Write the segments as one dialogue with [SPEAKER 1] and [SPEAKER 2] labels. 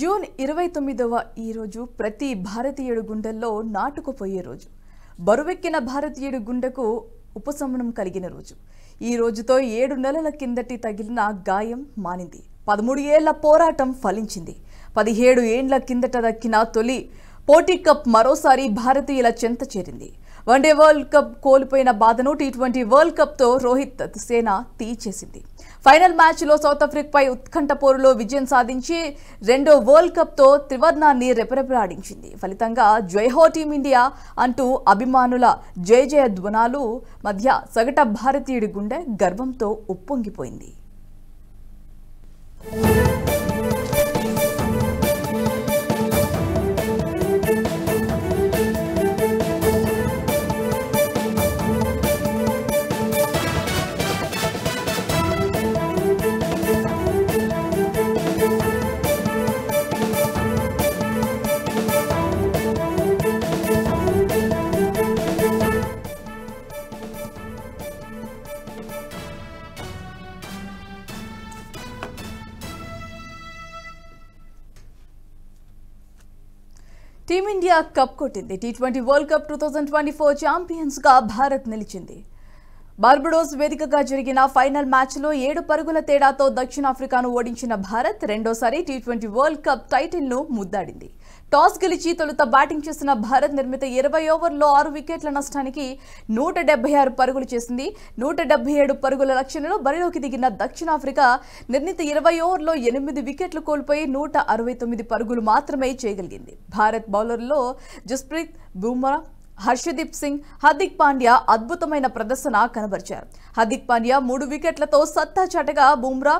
[SPEAKER 1] June 29వ ఈ రోజు ప్రతి భారతీయుడి గుండెల్లో నాటుకుపోయే రోజు. బరువెక్కిన భారతీయుడి గుండెకు ఉపశమనం కలిగిన రోజు. ఈ రోజుతో 7 నెలల కిందటి తగిలిన గాయం మానింది. 13 ఏళ్ల పోరాటం ఫలించింది. 17 ఏండ్ల కిందట దక్కిన తొలి పోటీ కప్ మరోసారి భారతీయుల చెంత చేరింది. వన్డే వరల్డ్ కప్ కోల్పోయిన బాధను టీ20 వరల్డ్ కప్తో రోహిత్ సేన తీర్చేసింది. ఫైనల్ మ్యాచ్లో సౌత్ ఆఫ్రికాపై ఉత్కంఠ పోరులో విజయం సాధించి రెండో వరల్డ్ కప్తో త్రివర్ణాన్ని రెపరెపలాడించింది. ఫలితంగా జైహో టీమిండియా అంటూ అభిమానుల జయ ధ్వనాలు మధ్య సగటు భారతీయుడి గుండె గర్వంతో ఉప్పొంగిపోయింది. టీమిండియా కప్ కొట్టింది. టీ20 వరల్డ్ కప్ 2024 ఛాంపియన్స్ గా భారత్ నిలిచింది. బార్బడోస్ వేదికగా జరిగిన ఫైనల్ మ్యాచ్లో 7 పరుగుల తేడాతో దక్షిణాఫ్రికాను ఓడించిన భారత్ రెండోసారి టీ20 వరల్డ్ కప్ టైటిల్ను ముద్దాడింది. టాస్ గెలిచి తొలుత బ్యాటింగ్ చేసిన భారత్ నిర్మిత 20 ఓవర్లలో 6 వికెట్ల నష్టానికి 176 పరుగులు చేసింది. 177 పరుగుల లక్ష్యంలో బరిలోకి దిగిన దక్షిణాఫ్రికా నిర్ణీత 20 ఓవర్లలో 8 వికెట్లు కోల్పోయి 169 పరుగులు మాత్రమే చేయగలిగింది. భారత్ బౌలర్లలో జస్ప్రీత్ బుమ్రా, హర్షదీప్ సింగ్, హార్దిక్ పాండ్యా అద్భుతమైన ప్రదర్శన కనబరిచారు. హార్దిక్ పాండ్యా 3 వికెట్లతో సత్తా చాటగా బుమ్రా,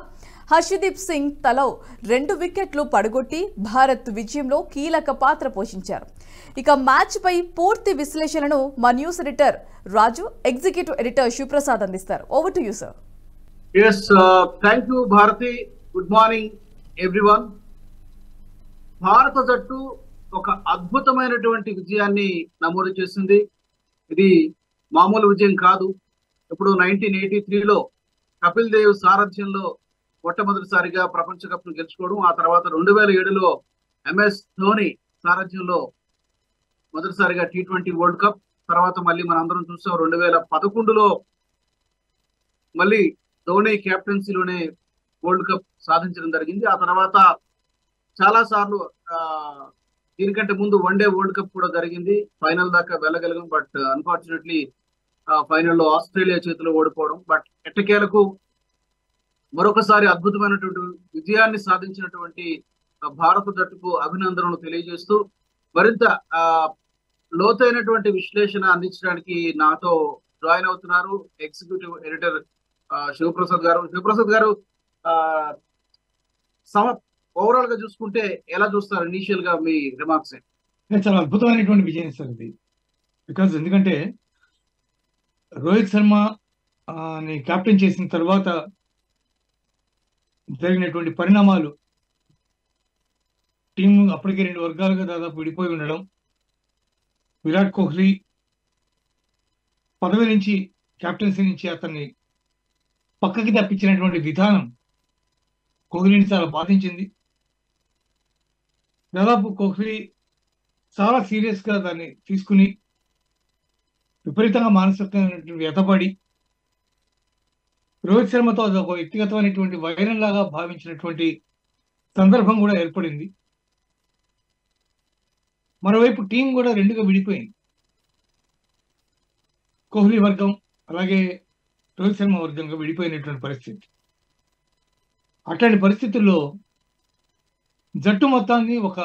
[SPEAKER 1] హర్షదీప్ సింగ్ తలో 2 వికెట్లు పడగొట్టి భారత్ విజయంలో కీలక పాత్ర పోషించారు. ఇక మ్యాచ్ పై పూర్తి విశ్లేషణను మా న్యూస్ ఎడిటర్ రాజు, ఎగ్జిక్యూటివ్ ఎడిటర్ శివప్రసాద్ అందిస్తారు. Over to you sir.
[SPEAKER 2] Yes, thank you Bharati. Good morning everyone. భారత జట్టు ఒక అద్భుతమైనటువంటి విజయాన్ని నమోదు చేసింది. ఇది మామూలు విజయం కాదు. ఇప్పుడు 1983లో కపిల్ దేవ్ సారథ్యంలో మొట్టమొదటిసారిగా ప్రపంచ కప్ ను గెలుచుకోవడం, ఆ తర్వాత 2007లో ఎంఎస్ ధోని సారథ్యంలో మొదటిసారిగా టీ20 వరల్డ్ కప్, తర్వాత మళ్ళీ మన అందరం చూసాం 2011లో మళ్ళీ ధోని కెప్టెన్సీలోనే వరల్డ్ కప్ సాధించడం జరిగింది. ఆ తర్వాత చాలా సార్లు దీనికంటే ముందు వన్డే వరల్డ్ కప్ కూడా జరిగింది. ఫైనల్ దాకా వెళ్ళగలిగాం. బట్ అన్ఫార్చునేట్లీ ఫైనల్లో ఆస్ట్రేలియా చేతిలో ఓడిపోవడం. బట్ ఎట్టకేలకు మరొకసారి అద్భుతమైనటువంటి విజయాన్ని సాధించినటువంటి భారత జట్టుకు అభినందనలు తెలియజేస్తూ మరింత లోతైనటువంటి విశ్లేషణ అందించడానికి నాతో జాయిన్ అవుతున్నారు ఎగ్జిక్యూటివ్ ఎడిటర్ శివప్రసాద్ గారు. శివప్రసాద్ గారు, ఓవరాల్ గా చూసుకుంటే ఎలా చూస్తారు? ఇనీషియల్ గా మీ రిమార్క్స్.
[SPEAKER 3] చాలా అద్భుతమైనటువంటి విజయం సార్ ఇది. బికాజ్ ఎందుకంటే రోహిత్ శర్మ కెప్టెన్ చేసిన తర్వాత జరిగినటువంటి పరిణామాలు, టీం అప్పటికే 2 వర్గాలుగా దాదాపు విడిపోయి ఉండడం, విరాట్ కోహ్లీ పదవి నుంచి, కెప్టెన్సీ నుంచి అతన్ని పక్కకి తప్పించినటువంటి విధానం కోహ్లీని చాలా బాధించింది. దాదాపు కోహ్లీ చాలా సీరియస్ గా దాన్ని తీసుకుని విపరీతంగా మానసికమైనటువంటి వ్యతపడి రోహిత్ శర్మతో అది ఒక వ్యక్తిగతమైనటువంటి వైరం లాగా భావించినటువంటి సందర్భం కూడా ఏర్పడింది. మరోవైపు టీం కూడా 2గా విడిపోయింది. కోహ్లీ వర్గం అలాగే రోహిత్ శర్మ వర్గంగా విడిపోయినటువంటి పరిస్థితి. అట్లాంటి పరిస్థితుల్లో జట్టు మొత్తాన్ని ఒక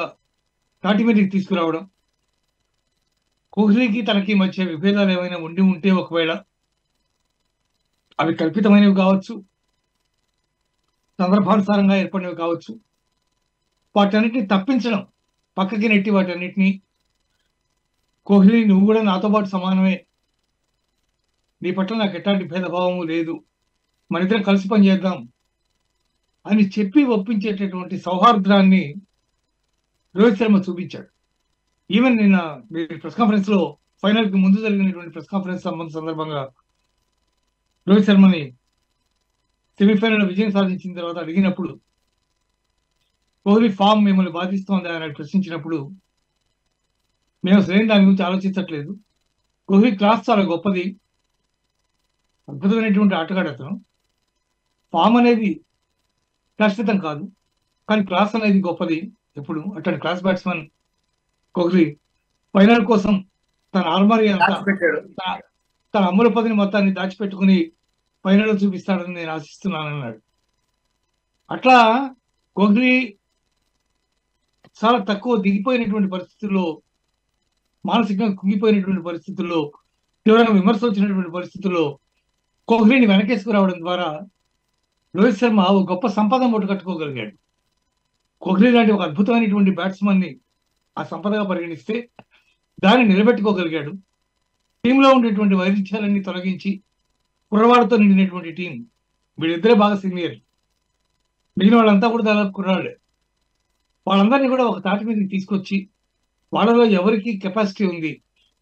[SPEAKER 3] తాటి మీదకి తీసుకురావడం, కోహ్లీకి తనకి మధ్య విభేదాలు ఏమైనా ఉంటే ఒకవేళ అవి కల్పితమైనవి కావచ్చు, సందర్భానుసారంగా ఏర్పడినవి కావచ్చు, వాటన్నిటిని తప్పించడం, పక్కకి నెట్టి వాటన్నిటినీ కోహ్లీ నువ్వు కూడా నాతో పాటు సమానమే, నీ పట్ల నాకు ఎట్లాంటి భేదభావము లేదు, మన ఇద్దరం కలిసి పనిచేద్దాం అని చెప్పి ఒప్పించేటటువంటి సౌహార్దాన్ని రోహిత్ శర్మ చూపించాడు. ఈవెన్ నిన్న ప్రెస్ కాన్ఫరెన్స్ లో ఫైనల్ కి ముందు జరిగినటువంటి ప్రెస్ కాన్ఫరెన్స్ సందర్భంగా రోహిత్ శర్మని సెమీఫైనల్ విజయం సాధించిన తర్వాత అడిగినప్పుడు కోహ్లీ ఫామ్ మిమ్మల్ని బాధిస్తోంది అని ప్రశ్నించినప్పుడు మేము అసలు దాని గురించి ఆలోచించట్లేదు. కోహ్లీ క్లాస్ చాలా గొప్పది, అద్భుతమైనటువంటి ఆటగాడు అతను. ఫామ్ అనేది శాశ్వతం కాదు, కానీ క్లాస్ అనేది గొప్పది. ఎప్పుడు అట్లాంటి క్లాస్ బ్యాట్స్మెన్ కోహ్లీ ఫైనల్ కోసం తన ఆర్మరీ అంతా, తన అమ్ముల పదిని మొత్తాన్ని దాచిపెట్టుకుని ఫైనల్ చూపిస్తాడని నేను ఆశిస్తున్నానన్నాడు. అట్లా కోహ్లీ చాలా తక్కువ దిగిపోయినటువంటి పరిస్థితుల్లో, మానసికంగా కుంగిపోయినటువంటి పరిస్థితుల్లో, తీవ్రంగా విమర్శ వచ్చినటువంటి పరిస్థితుల్లో కోహ్లీని వెనకేసుకురావడం ద్వారా రోహిత్ శర్మ ఒక గొప్ప సంపద మూట కట్టుకోగలిగాడు. కోహ్లీ లాంటి ఒక అద్భుతమైనటువంటి బ్యాట్స్మన్ ని ఆ సంపదగా పరిగణిస్తే దాన్ని నిలబెట్టుకోగలిగాడు. టీంలో ఉండేటువంటి వైరుధ్యాలన్నీ తొలగించి కుర్రవాడితో నిండినటువంటి టీం, వీళ్ళిద్దరే బాగా సీనియర్, మిగిలిన వాళ్ళంతా కూడా దాదాపు కుర్రాళ్ళే. వాళ్ళందరినీ కూడా ఒక తాటి మీదకి తీసుకొచ్చి వాళ్ళలో ఎవరికి కెపాసిటీ ఉంది,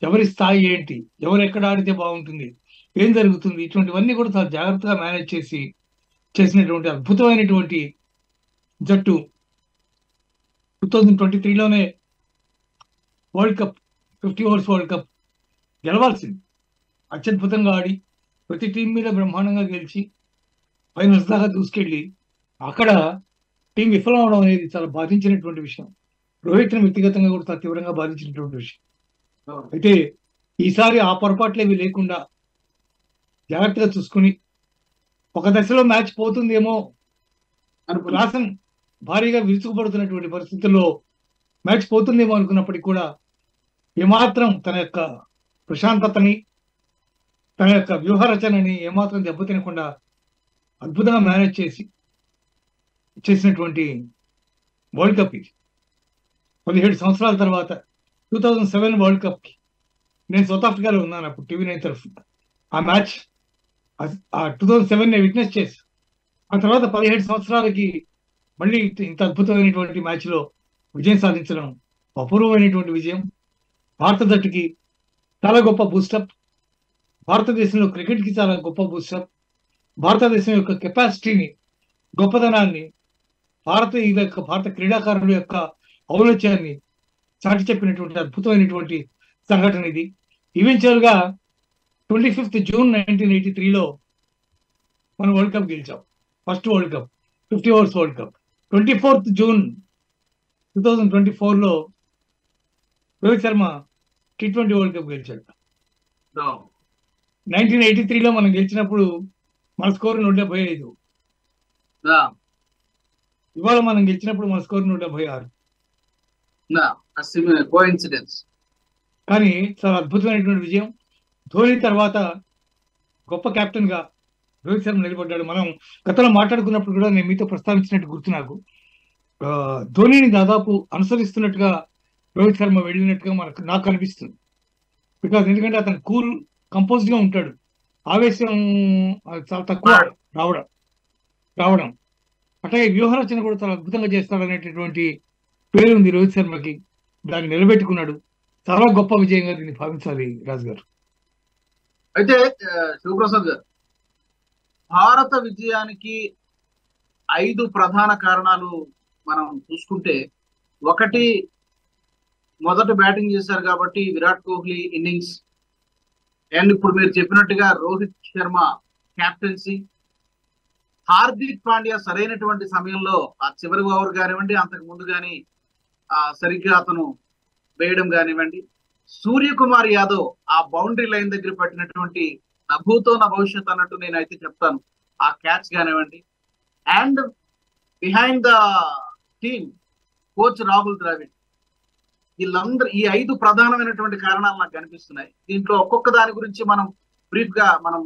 [SPEAKER 3] ఎవరి స్థాయి ఏంటి, ఎవరు ఎక్కడ ఆడితే బాగుంటుంది, ఏం జరుగుతుంది, ఇటువంటివన్నీ కూడా చాలా జాగ్రత్తగా మేనేజ్ చేసినటువంటి అద్భుతమైనటువంటి జట్టు 2023లోనే world cup, 50 overs world cup గెలవాల్సింది. అత్యద్భుతంగా ఆడి ప్రతి టీం మీద బ్రహ్మాండంగా గెలిచి ఫైనల్స్ దాకా దూసుకెళ్ళి అక్కడ టీం విఫలం అవడం అనేది చాలా బాధించినటువంటి విషయం. రోహిత్ని వ్యక్తిగతంగా కూడా చాలా తీవ్రంగా బాధించినటువంటి విషయం. అయితే ఈసారి ఆ పొరపాట్లేవి లేకుండా జాగ్రత్తగా చూసుకుని, ఒక దశలో మ్యాచ్ పోతుందేమో క్లాసన్ భారీగా విరుచుకుపడుతున్నటువంటి పరిస్థితుల్లో మ్యాచ్ పోతుందేమో అనుకున్నప్పటికీ కూడా ఏమాత్రం తన యొక్క ప్రశాంతతని, తన యొక్క వ్యూహ రచనని ఏమాత్రం దెబ్బతినకుండా అద్భుతంగా మేనేజ్ చేసినటువంటి వరల్డ్ కప్ ఇది. 17 సంవత్సరాల తర్వాత 2007 వరల్డ్ కప్ కి నేను సౌత్ ఆఫ్రికాలో ఉన్నాను అప్పుడు TV9 తరఫు. ఆ మ్యాచ్ ఆ 2007 విట్నెస్ చేసి ఆ తర్వాత 17 సంవత్సరాలకి మళ్ళీ ఇంత అద్భుతమైనటువంటి మ్యాచ్ లో విజయం సాధించడం అపూర్వమైనటువంటి విజయం. భారత జట్టుకి చాలా గొప్ప బూస్టప్, భారతదేశంలో క్రికెట్ కి చాలా గొప్ప బూస్టప్, భారతదేశం యొక్క కెపాసిటీని, గొప్పతనాన్ని, భారత క్రీడాకారుల యొక్క ఔన్నత్యాన్ని చాటి చెప్పినటువంటి అద్భుతమైనటువంటి సంఘటన ఇది. ఈవెన్చువల్ గా 25th జూన్ 1983లో మనం వరల్డ్ కప్ గెలిచాం, first world cup, 50 overs world cup. 24th June 2024లో Rohit Sharma T20 world cup గెలిచాడు. 1983లో మనం గెలిచినప్పుడు మన స్కోర్ 175. ఇవాళ మనం గెలిచినప్పుడు మన స్కోర్ 176. కానీ చాలా అద్భుతమైనటువంటి విజయం. ధోని తర్వాత గొప్ప కెప్టెన్ గా రోహిత్ శర్మ నిలబడ్డాడు. మనం గతంలో మాట్లాడుకున్నప్పుడు కూడా నేను మీతో ప్రస్తావించినట్టు గుర్తు ధోనిని దాదాపు అనుసరిస్తున్నట్టుగా రోహిత్ శర్మ వెళ్ళినట్టుగా నాకు అనిపిస్తుంది. బికాజ్ ఎందుకంటే అతను కూల్, కంపోజ్డ్ గా ఉంటాడు, ఆవేశం చాలా తక్కువ రావడం. అట్లాగే వ్యూహరచన కూడా చాలా అద్భుతంగా చేస్తాడు అనేటటువంటి పేరు ఉంది రోహిత్ శర్మకి. దాన్ని నిలబెట్టుకున్నాడు. చాలా గొప్ప విజయంగా దీన్ని భావించాలి రాజు గారు.
[SPEAKER 2] అయితే శివప్రసాద్ గారు, భారత విజయానికి 5 ప్రధాన కారణాలు మనం చూసుకుంటే, ఒకటి మొదట బ్యాటింగ్ చేశారు కాబట్టి విరాట్ కోహ్లీ ఇన్నింగ్స్, అండ్ ఇప్పుడు మీరు చెప్పినట్టుగా రోహిత్ శర్మ క్యాప్టెన్సీ, హార్దిక్ పాండ్యా సరైనటువంటి సమయంలో ఆ చివరి ఓవర్ కానివ్వండి, అంతకు ముందు కానీ సరిగ్గా అతను వేయడం కానివ్వండి, సూర్యకుమార్ యాదవ్ ఆ బౌండరీ లైన్ దగ్గర పట్టినటువంటి నభూతో నా భవిష్యత్ అన్నట్టు నేనైతే చెప్తాను ఆ క్యాచ్ కానివ్వండి, and behind the team coach Rahul Dravid, వీళ్ళందరూ ఈ 5 ప్రధానమైనటువంటి కారణాలు నాకు కనిపిస్తున్నాయి. దీంట్లో ఒక్కొక్క దాని గురించి మనం బ్రీఫ్ గా మనం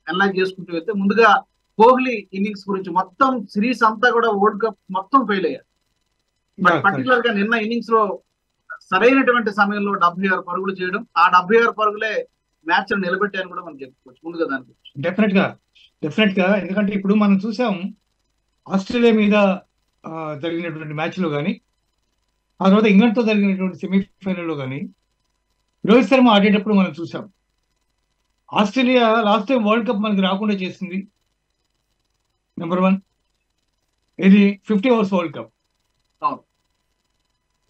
[SPEAKER 2] అనలైజ్ చేసుకుంటూ వెళ్తే, ముందుగా కోహ్లీ ఇన్నింగ్స్ గురించి, మొత్తం సిరీస్ అంతా కూడా వరల్డ్ కప్ మొత్తం ఫెయిల్ అయ్యారు. పర్టికులర్ గా నిన్న ఇన్నింగ్స్ లో సరైనటువంటి సమయంలో 76 పరుగులు చేయడం, ఆ 76 పరుగులే మ్యాచ్ నిలబెట్టాయని కూడా మనం చెప్పుకోవచ్చు. ముందుగా దాని గురించి
[SPEAKER 3] డెఫినెట్ గా ఎందుకంటే ఇప్పుడు మనం చూసాం ఆస్ట్రేలియా మీద జరిగినటువంటి మ్యాచ్ లో కానీ, ఆ తర్వాత ఇంగ్లాండ్ తో జరిగినటువంటి సెమీఫైనల్ లో కానీ రోహిత్ శర్మ ఆడేటప్పుడు మనం చూసాం. Australia last time world cup మనకి రాకుండా చేసింది నెంబర్ 1 ఇది 50 overs world cup.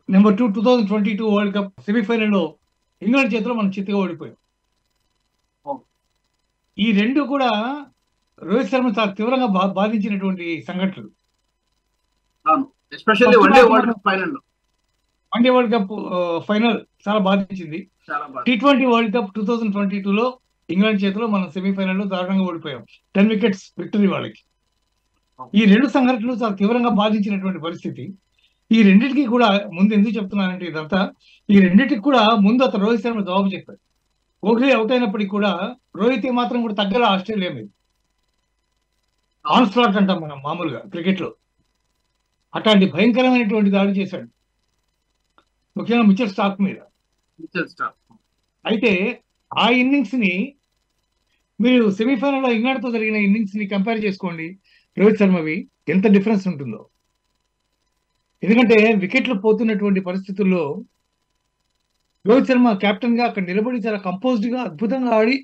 [SPEAKER 3] Number 2 2022 world cup సెమీఫైనల్లో ఇంగ్లాండ్ చేతిలో మనం చిత్తుగా ఓడిపోయాం. ఈ రెండు కూడా రోహిత్ శర్మ చాలా తీవ్రంగా బాధించినటువంటి సంఘటనలు.
[SPEAKER 2] Especially one day world cup
[SPEAKER 3] final చాలా బాధించింది. T20 వరల్డ్ కప్ 2022లో ఇంగ్లాండ్ చేతిలో మనం సెమీఫైనల్లో దారుణంగా ఓడిపోయాం. 10 వికెట్స్ విక్టరీ వాళ్ళకి. ఈ రెండు సంఘటనలు చాలా తీవ్రంగా బాధించినటువంటి పరిస్థితి. ఈ రెండింటికి కూడా ముందు ఎందుకు చెప్తున్నానంటే ఇదంతా, ఈ రెండింటికి కూడా ముందు అతను రోహిత్ శర్మ జవాబు చెప్పాడు. కోహ్లీ అవుట్ అయినప్పటికీ కూడా రోహిత్ మాత్రం కూడా తగ్గల ఆస్ట్రేలియా మీద ఆన్ స్లాట్ అంటాం మనం మామూలుగా క్రికెట్ లో. అట్లాంటి భయంకరమైనటువంటి దాడి చేశాడు, ముఖ్యంగా మిచెల్ స్టార్క్ మీద. అయితే ఆ ఇన్నింగ్స్ ని మీరు సెమీఫైనల్లో ఇంగ్లాండ్ తో జరిగిన ఇన్నింగ్స్ ని కంపేర్ చేసుకోండి, రోహిత్ శర్మవి ఎంత డిఫరెన్స్ ఉంటుందో. ఎందుకంటే వికెట్లు పోతున్నటువంటి పరిస్థితుల్లో రోహిత్ శర్మ కెప్టెన్ గా అక్కడ నిలబడి చాలా కంపోజ్డ్ గా అద్భుతంగా ఆడి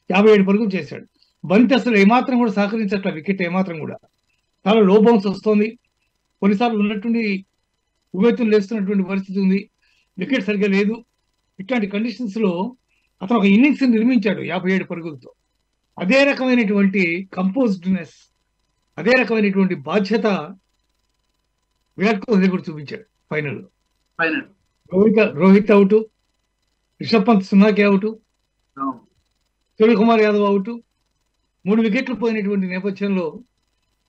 [SPEAKER 3] 57 పరుగులు చేశాడు. బంతి అసలు ఏమాత్రం కూడా సహకరించట్ల, వికెట్ ఏమాత్రం కూడా చాలా లో బౌన్స్ వస్తుంది. కొన్నిసార్లు ఉన్నటువంటి ఉవ్వెత్తులు లేస్తున్నటువంటి పరిస్థితి ఉంది, వికెట్ సరిగ్గా లేదు. ఇట్లాంటి కండిషన్స్ లో అతను ఒక ఇన్నింగ్స్ నిర్మించాడు 57 పరుగులతో. అదే రకమైనటువంటి కంపోజ్డ్నెస్, అదే రకమైనటువంటి బాధ్యత విరాట్ కోహ్లీ కూడా చూపించాడు ఫైనల్లో. రోహిత్ అవుట్, రిషబ్ పంత్ 0కి అవుట్, సూర్యకుమార్ యాదవ్ అవుట్, 3 వికెట్లు పోయినటువంటి నేపథ్యంలో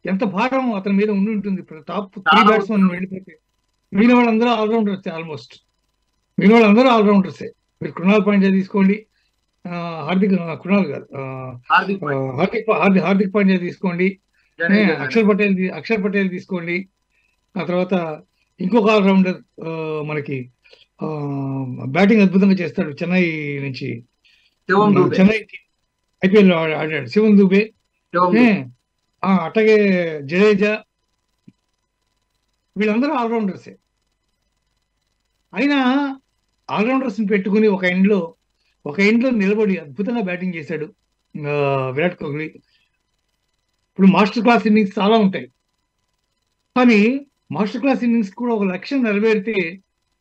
[SPEAKER 3] ఎంత భారం అతని మీద ఉండి ఉంటుంది. టాప్ 3 బ్యాట్స్మెన్ వెళ్ళిపోతే మిగిలిన వాళ్ళందరూ ఆల్రౌండర్సే. ఆల్మోస్ట్ మిగిలిన వాళ్ళందరూ ఆల్రౌండర్సే. మీరు కృణాల్ పాండ్యా తీసుకోండి, హార్దిక్ పాండ్యా తీసుకోండి, అక్షర్ పటేల్ తీసుకోండి, ఆ తర్వాత ఇంకొక ఆల్రౌండర్ మనకి బ్యాటింగ్ అద్భుతంగా చేస్తాడు చెన్నై నుంచి, చెన్నై ఐపీఎల్ ఆడాడు, శివన్ దుబే, అట్లాగే జడేజా, వీళ్ళందరూ ఆల్రౌండర్సే. అయినా ఆల్రౌండర్స్ పెట్టుకుని ఒక ఎండ్లో నిలబడి అద్భుతంగా బ్యాటింగ్ చేశాడు విరాట్ కోహ్లీ. ఇప్పుడు మాస్టర్ క్లాస్ ఇన్నింగ్స్ చాలా ఉంటాయి, కానీ మాస్టర్ క్లాస్ ఇన్నింగ్స్ కూడా ఒక లక్ష్యం నెరవేరితే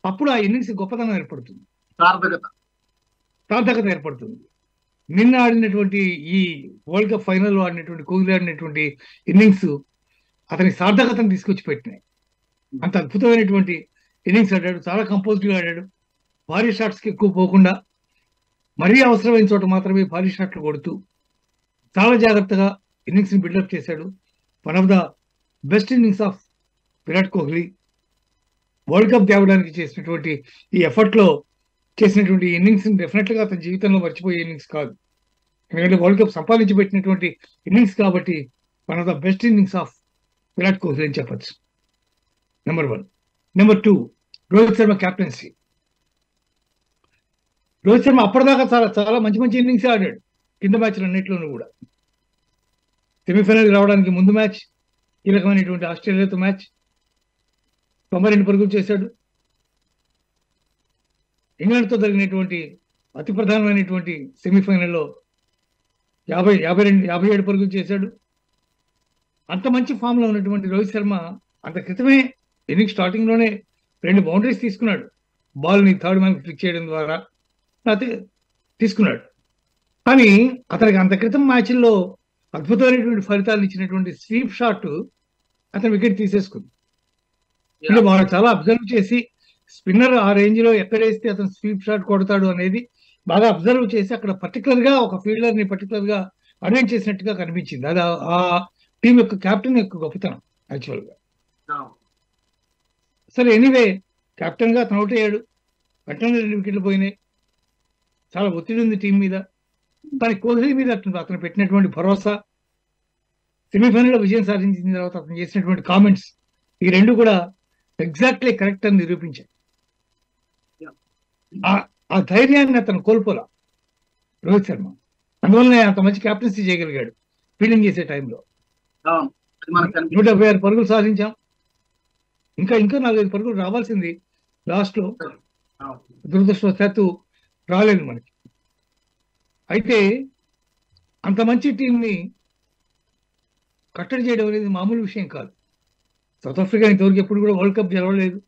[SPEAKER 3] అప్పుడు ఆ ఇన్నింగ్స్ గొప్పతనం ఏర్పడుతుంది, సార్థకత ఏర్పడుతుంది. నిన్న ఆడినటువంటి ఈ వరల్డ్ కప్ ఫైనల్లో ఆడినటువంటి కోహ్లీ ఆడినటువంటి ఇన్నింగ్స్ అతని సార్థకతను తీసుకొచ్చి పెట్టినాయి. అంత అద్భుతమైనటువంటి ఇన్నింగ్స్ ఆడాడు, చాలా కంపోజ్డ్గా ఆడాడు. భారీ షాట్స్కి ఎక్కువ పోకుండా మరీ అవసరమైన చోట మాత్రమే భారీ షాట్లు కొడుతూ చాలా జాగ్రత్తగా ఇన్నింగ్స్ని బిల్డప్ చేశాడు. One of the best innings of Virat Kohli. World cup తేవడానికి చేసినటువంటి ఈ ఎఫర్ట్లో చేసినటువంటి ఇన్నింగ్స్ డెఫినెట్గా అతని జీవితంలో మర్చిపోయే ఇన్నింగ్స్ కాదు. ఎందుకంటే వరల్డ్ కప్ సంపాదించి పెట్టినటువంటి ఇన్నింగ్స్ కాబట్టి one of the best innings of Virat Kohli అని చెప్పచ్చు. Number 1. Number 2, Rohit Sharma captaincy. Rohit Sharma అప్పటిదాకా చాలా మంచి ఇన్నింగ్స్ ఆడాడు కింద మ్యాచ్లు అన్నింటిలోనూ కూడా. సెమీఫైనల్ రావడానికి ముందు మ్యాచ్ కీలకమైనటువంటి ఆస్ట్రేలియాతో మ్యాచ్ 92 పరుగులు చేశాడు. ఇంగ్లాండ్తో జరిగినటువంటి అతి ప్రధానమైనటువంటి సెమీఫైనల్లో 57 పరుగులు చేశాడు. అంత మంచి ఫామ్ లో ఉన్నటువంటి రోహిత్ శర్మ అంత క్రితమే ఇన్నింగ్స్ స్టార్టింగ్ లోనే 2 బౌండరీస్ తీసుకున్నాడు. బాల్ ని థర్డ్ మ్యాన్ క్లిక్ చేయడం ద్వారా అయితే తీసుకున్నాడు. కానీ అతనికి అంత క్రితం మ్యాచ్ల్లో అద్భుతమైనటువంటి ఫలితాలు ఇచ్చినటువంటి స్వీప్ షాట్ అతను వికెట్ తీసేసుకుంది. అంటే వాళ్ళు చాలా అబ్జర్వ్ చేసి స్పిన్నర్ ఆ రేంజ్ లో ఎక్కడేస్తే అతను స్వీప్ షాట్ కొడతాడు అనేది బాగా అబ్జర్వ్ చేసి అక్కడ పర్టికులర్ గా ఒక ఫీల్డర్ ని పర్టికులర్ గా అరేంజ్ చేసినట్టుగా కనిపించింది. అది ఆ టీం యొక్క కెప్టెన్ యొక్క గొప్పతనం యాక్చువల్ గా. సరే, ఎనీవే కెప్టెన్ గా అతను అవుట్ అయ్యాడు. వెంటనే 2 వికెట్లు పోయినాయి. చాలా ఒత్తిడి ఉంది టీం మీద. కానీ కోహ్లీ మీద అతను పెట్టినటువంటి భరోసా, సెమీఫైనల్ లో విజయం సాధించిన తర్వాత అతను చేసినటువంటి కామెంట్స్, ఈ రెండు కూడా ఎగ్జాక్ట్లీ కరెక్ట్ అని నిరూపించాయి. ఆ ధైర్యాన్ని అతను కోల్పోలా రోహిత్ శర్మ. అందువల్లనే అంత మంచి కెప్టెన్సీ చేయగలిగాడు ఫీల్డింగ్ చేసే టైంలో. 176 పరుగులు సాధించాం. ఇంకా 4-5 పరుగులు రావాల్సింది లాస్ట్ లో, దురదృష్టవశాత్తు రాలేదు మనకి. అయితే అంత మంచి టీంని కట్టడి చేయడం అనేది మామూలు విషయం కాదు. సౌత్ ఆఫ్రికా ఇంతవరకు ఎప్పుడు కూడా వరల్డ్ కప్ గెలవలేదు.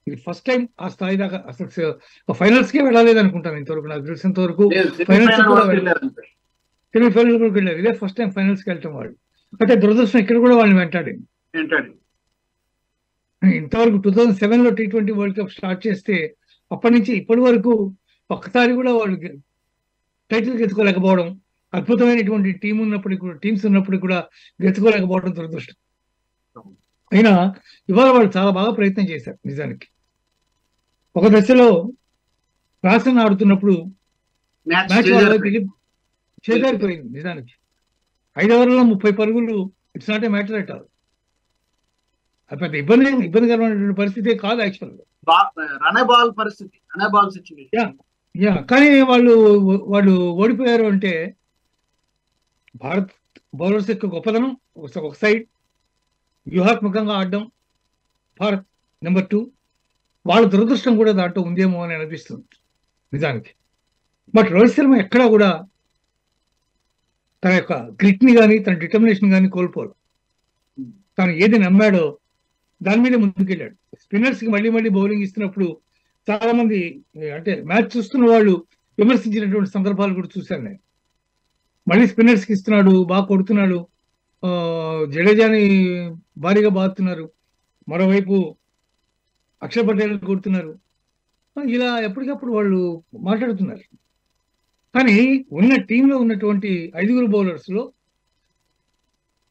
[SPEAKER 3] ఇది ఫస్ట్ టైం ఆ స్థాయి దాకా అసలు ఫైనల్స్ కే వెళ్ళలేదు అనుకుంటాను ఇంతవరకు, నాకు తెలిసినంత వరకు ఫైనల్స్ కూడా సెమీఫైనల్ కూడా వెళ్ళారు. ఇదే ఫస్ట్ టైం ఫైనల్స్ కి వెళ్ళటం వాళ్ళు. అయితే దురదృష్టం ఇక్కడ కూడా వాళ్ళని వెంటాడింది. ఇంతవరకు 2007 లో T20 వరల్డ్ కప్ స్టార్ట్ చేస్తే అప్పటి నుంచి ఇప్పటి వరకు ఒక్కసారి కూడా వాళ్ళు టైటిల్ గెలుచుకోలేకపోవడం, అద్భుతమైనటువంటి టీమ్స్ ఉన్నప్పుడు కూడా గెలుచుకోలేకపోవడం దురదృష్టం. అయినా ఇవాళ వాళ్ళు చాలా బాగా ప్రయత్నం చేశారు. నిజానికి ఒక దశలో రాసన్ ఆడుతున్నప్పుడు మ్యాచ్ వాళ్ళ వైపు చేదారిపోయింది. నిజానికి 5 ఓవర్లలో 30 పరుగులు, it's not a matter at all. అది పెద్ద ఇబ్బందికరమైనటువంటి పరిస్థితి కాదు యాక్చువల్ గా. కానీ వాళ్ళు ఓడిపోయారు అంటే భారత్ బౌలర్స్ యొక్క గొప్పదనం ఒక సైడ్, వ్యూహాత్మకంగా ఆడడం భారత్ నెంబర్ 2, వాళ్ళ దురదృష్టం కూడా దాంట్లో ఉందేమో అని అనిపిస్తుంది నిజానికి. బట్ రోహిత్ శర్మ ఎక్కడా కూడా తన యొక్క గ్రిట్ ని కానీ తన డిటర్మినేషన్ కానీ కోల్పోరు. తను ఏది నమ్మాడో దాని మీదే ముందుకెళ్ళాడు. స్పిన్నర్స్ కి మళ్ళీ బౌలింగ్ ఇస్తున్నప్పుడు చాలా మంది అంటే మ్యాచ్ చూస్తున్న వాళ్ళు విమర్శించినటువంటి సందర్భాలు కూడా చూశాను నేను. మళ్ళీ స్పిన్నర్స్ కి ఇస్తున్నాడు, బాగా కొడుతున్నాడు, జడేజాని భారీగా బాదుతున్నారు, మరోవైపు అక్షర్ పటేల్ కొడుతున్నారు, ఇలా ఎప్పటికప్పుడు వాళ్ళు మాట్లాడుతున్నారు. కానీ ఉన్న టీంలో ఉన్నటువంటి 5 బౌలర్స్ లో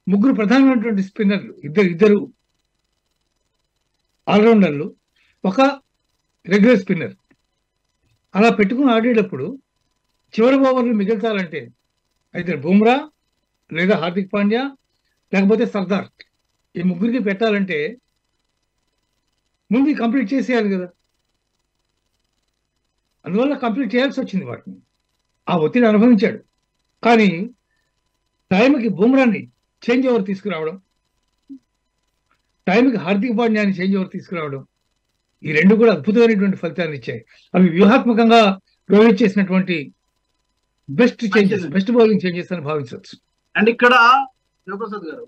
[SPEAKER 3] 3 ప్రధానమైనటువంటి స్పిన్నర్లు, ఇద్దరు ఆల్రౌండర్లు, ఒక రెగ్యులర్ స్పిన్నర్, అలా పెట్టుకుని ఆడేటప్పుడు చివరి ఓవర్లు మిగల్చాలంటే అయితే బుమ్రా లేదా హార్దిక్ పాండ్యా లేకపోతే సర్దార్, ఈ 3కి పెట్టాలంటే ముందు కంప్లీట్ చేసేయాలి కదా. అందువల్ల కంప్లీట్ చేయాల్సి వచ్చింది వాటిని. ఆ ఒత్తిడి అనుభవించాడు. కానీ టైంకి బుమ్రాని చేంజ్ ఓవర్ తీసుకురావడం, టైంకి హార్దిక్ పాండ్యాని చేంజ్ ఓవర్ తీసుకురావడం, ఈ 2 కూడా అద్భుతమైనటువంటి ఫలితాన్ని ఇచ్చాయి. అవి వ్యూహాత్మకంగా రోహిత్ చేసినటువంటి బెస్ట్ బౌలింగ్ చేంజెస్ అని భావించవచ్చు.
[SPEAKER 2] అండ్ ఇక్కడ శివప్రసాద్ గారు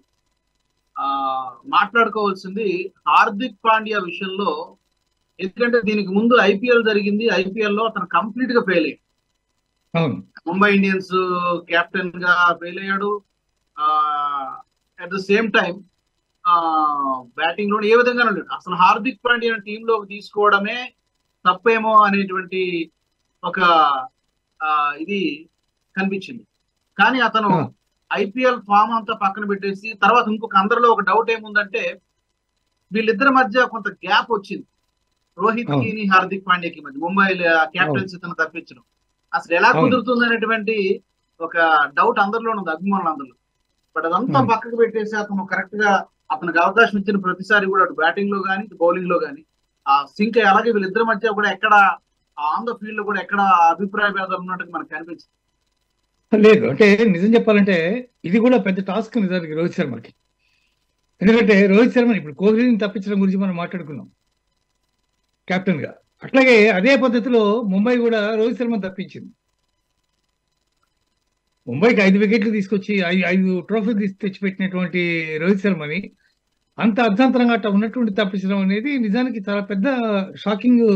[SPEAKER 2] మాట్లాడుకోవాల్సింది హార్దిక్ పాండ్యా విషయంలో. ఎందుకంటే దీనికి ముందు ఐపీఎల్ జరిగింది, ఐపీఎల్ లో అతను కంప్లీట్ గా ఫెయిల్ అయ్యాడు. ముంబై ఇండియన్స్ కెప్టెన్ గా ఫెయిల్ అయ్యాడు. At the same time batting లో ఏ విధంగా లేడు. అసలు హార్దిక్ పాండ్యా టీంలోకి తీసుకోవడమే తప్పేమో అనేటువంటి ఒక ఇది కనిపించింది. కానీ అతను ఐపీఎల్ ఫామ్ అంతా పక్కన పెట్టేసి తర్వాత ఇంకొక అందరిలో ఒక డౌట్ ఏముందంటే వీళ్ళిద్దరి మధ్య కొంత గ్యాప్ వచ్చింది, రోహిత్ కి హార్దిక్ పాండ్యాకి మధ్య, ముంబై కెప్టెన్సీ తను తప్పించడం అసలు ఎలా కుదురుతుంది అనేటువంటి ఒక డౌట్ అందరిలో ఉంది, అభిమానులు. బట్ అదంతా పక్కకు పెట్టేసి అతను కరెక్ట్ గా అతనికి అవకాశం ఇచ్చిన ప్రతిసారి కూడా అటు బ్యాటింగ్ లో కానీ బౌలింగ్ లో కానీ ఆ సింక్, అలాగే వీళ్ళిద్దరి మధ్య కూడా ఎక్కడ ఆన్ ద ఫీల్డ్ లో కూడా ఎక్కడ అభిప్రాయ భేదాలు ఉన్నట్టు మనకు కనిపించింది
[SPEAKER 3] లేదు. అంటే నిజం చెప్పాలంటే ఇది కూడా పెద్ద టాస్క్ నిజానికి రోహిత్ శర్మకి. ఎందుకంటే రోహిత్ శర్మ ఇప్పుడు కోహ్లీని తప్పించడం గురించి మనం మాట్లాడుకున్నాం కెప్టెన్ గా, అట్లాగే అదే పద్ధతిలో ముంబై కూడా రోహిత్ శర్మ తప్పించింది. ముంబైకి 5 వికెట్లు తీసుకొచ్చి 5 ట్రోఫీలు తెచ్చిపెట్టినటువంటి రోహిత్ శర్మని అంత అర్ధాంతరంగా అట్లా ఉన్నటువంటి తప్పించడం అనేది నిజానికి చాలా పెద్ద షాకింగ్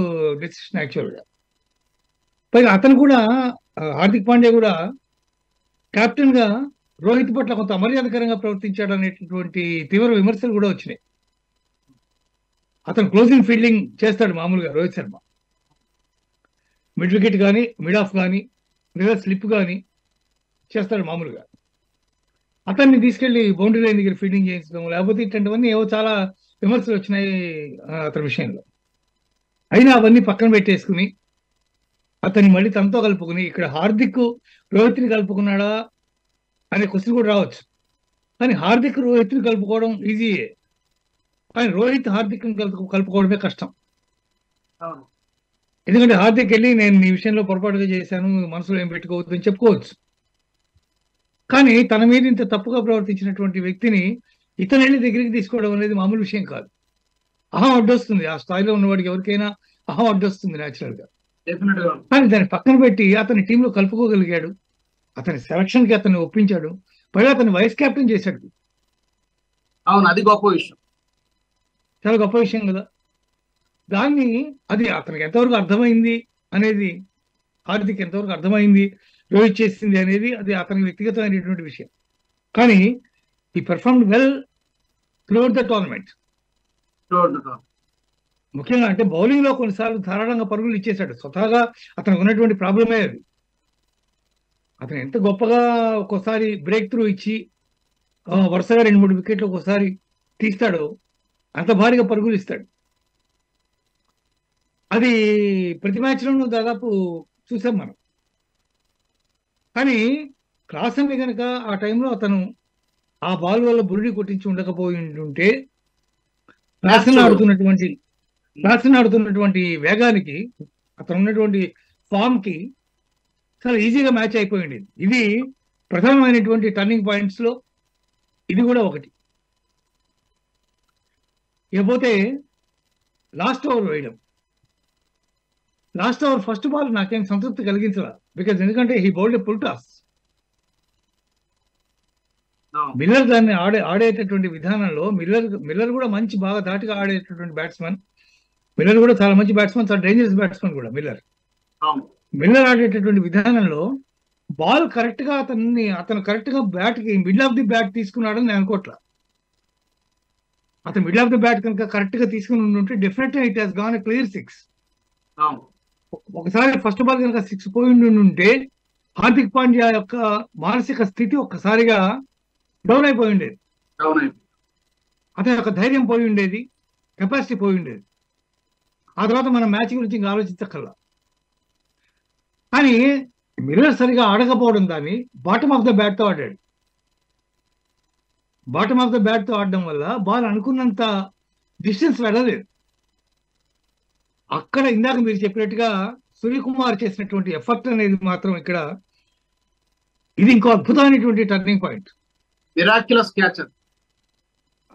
[SPEAKER 3] డెసిషన్ యాక్చువల్గా. పైగా అతను కూడా హార్దిక్ పాండ్యా కూడా కెప్టెన్ గా రోహిత్ పట్ల కొంత అమర్యాదకరంగా ప్రవర్తించాడు అనేటటువంటి తీవ్ర విమర్శలు కూడా వచ్చినాయి. అతను క్లోజింగ్ ఫీల్డింగ్ చేస్తాడు మామూలుగా రోహిత్ శర్మ, మిడ్ వికెట్ కానీ మిడ్ ఆఫ్ కానీ లేదా స్లిప్ కానీ చేస్తాడు మామూలుగా. అతన్ని తీసుకెళ్లి బౌండరీ లైన్ దగ్గర ఫీల్డింగ్ చేయించడం లేకపోతే ఇట్లాంటివన్నీ ఏవో చాలా విమర్శలు వచ్చినాయి అతని విషయంలో. అయినా అవన్నీ పక్కన పెట్టేసుకుని అతన్ని మళ్ళీ తనతో కలుపుకుని ఇక్కడ హార్దిక్ రోహిత్ని కలుపుకున్నాడా అనే క్వశ్చన్ కూడా రావచ్చు. కానీ హార్దిక్ రోహిత్ని కలుపుకోవడం ఈజీయే, కానీ రోహిత్ హార్దిక్ని కలుపుకోవడమే కష్టం. ఎందుకంటే హార్దిక్ వెళ్ళి నేను ఈ విషయంలో పొరపాటుగా చేశాను, మనసులో ఏం పెట్టుకోవద్దు అని చెప్పుకోవచ్చు. కానీ తన మీద ఇంత తప్పుగా ప్రవర్తించినటువంటి వ్యక్తిని ఇతను వెళ్ళి దగ్గరికి తీసుకోవడం అనేది మామూలు విషయం కాదు. అహం అడ్డొస్తుంది, ఆ స్థాయిలో ఉన్నవాడికి ఎవరికైనా అహం అడ్డొస్తుంది న్యాచురల్ గా. కానీ దాన్ని పక్కన పెట్టి అతని టీంలో కలుపుకోగలిగాడు, అతని సెలక్షన్ కి అతన్ని ఒప్పించాడు, పైగా అతన్ని వైస్ కెప్టెన్ చేశాడు.
[SPEAKER 2] అవును, అది గొప్ప విషయం,
[SPEAKER 3] చాలా గొప్ప విషయం కదా. దాన్ని అది అతనికి ఎంతవరకు అర్థమైంది అనేది, హార్దిక్ ఎంతవరకు అర్థమైంది, రోహిత్ చేసింది అనేది అది అతనికి వ్యక్తిగతమైనటువంటి విషయం. కానీ ఈ perform well throughout the tournament. ముఖ్యంగా అంటే బౌలింగ్ లో కొన్నిసార్లు ధారాళంగా పరుగులు ఇచ్చేశాడు. స్వతహాగా అతనికి ఉన్నటువంటి ప్రాబ్లమే అది. అతను ఎంత గొప్పగా ఒక్కోసారి బ్రేక్ త్రూ ఇచ్చి వరుసగా 2-3 వికెట్లు ఒక్కోసారి తీస్తాడో అంత భారీగా పరుగులు ఇస్తాడు. అది ప్రతి మ్యాచ్లోనూ దాదాపు చూసాం మనం. కానీ క్లాసెన్ కనుక ఆ టైంలో అతను ఆ బాల్ వల్ల బురిడి కొట్టించి ఉండకపోయి ఉంటే క్లాసెన్ ఆడుతున్నటువంటి వేగానికి, అతను ఉన్నటువంటి ఫామ్ కి చాలా ఈజీగా మ్యాచ్ అయిపోయింది. ఇది ప్రధానమైనటువంటి టర్నింగ్ పాయింట్స్ లో ఇది కూడా ఒకటి. ఇకపోతే లాస్ట్ ఓవర్ వేయడం. లాస్ట్ ఓవర్ ఫస్ట్ బాల్ నాకేం సంతృప్తి కలిగించలా. బికాజ్ ఎందుకంటే he bowled a full toss. Miller దాన్ని ఆడేటటువంటి విధానంలో మిల్లర్ కూడా మంచి బాగా దాటిగా ఆడేటటువంటి బ్యాట్స్మెన్. మిల్లర్ కూడా చాలా మంచి బ్యాట్స్మెన్, చాలా డేంజరస్ బ్యాట్స్మెన్ కూడా మిల్లర్ ఆడేటటువంటి విధానంలో బాల్ కరెక్ట్ గా అతను కరెక్ట్ గా బ్యాట్ కి మిడిల్ ఆఫ్ ది బ్యాట్ తీసుకున్నాడని నేను అనుకోవట్లా. అతను మిడిల్ ఆఫ్ ది బ్యాట్ కనుక కరెక్ట్ గా తీసుకుని ఉంటే డెఫినెట్ గా it has gone a clear 6. ఒకసారి ఫస్ట్ బాల్ కనుక 6 పోయి ఉంటే హార్దిక్ పాండ్యా యొక్క మానసిక స్థితి ఒక్కసారిగా డౌన్ అయిపోయి ఉండేది. అతని యొక్క ధైర్యం పోయి ఉండేది, కెపాసిటీ పోయి ఉండేది. ఆ తర్వాత మనం మ్యాచ్ గురించి ఇంకా ఆలోచించక్కర్లా. కానీ మిల్లర్ సరిగా ఆడకపోవడం దాన్ని బాటమ్ ఆఫ్ ద బ్యాట్ తో ఆడాడు. బాటమ్ ఆఫ్ ద బ్యాట్ తో ఆడడం వల్ల బాల్ అనుకున్నంత డిస్టెన్స్ వెళ్ళలేదు. అక్కడ ఇందాక మీరు చెప్పినట్టుగా సూర్యకుమార్ చేసినటువంటి ఎఫర్ట్ అనేది మాత్రం ఇక్కడ ఇది ఇంకో అద్భుతమైనటువంటి టర్నింగ్ పాయింట్.
[SPEAKER 2] Miraculous catch.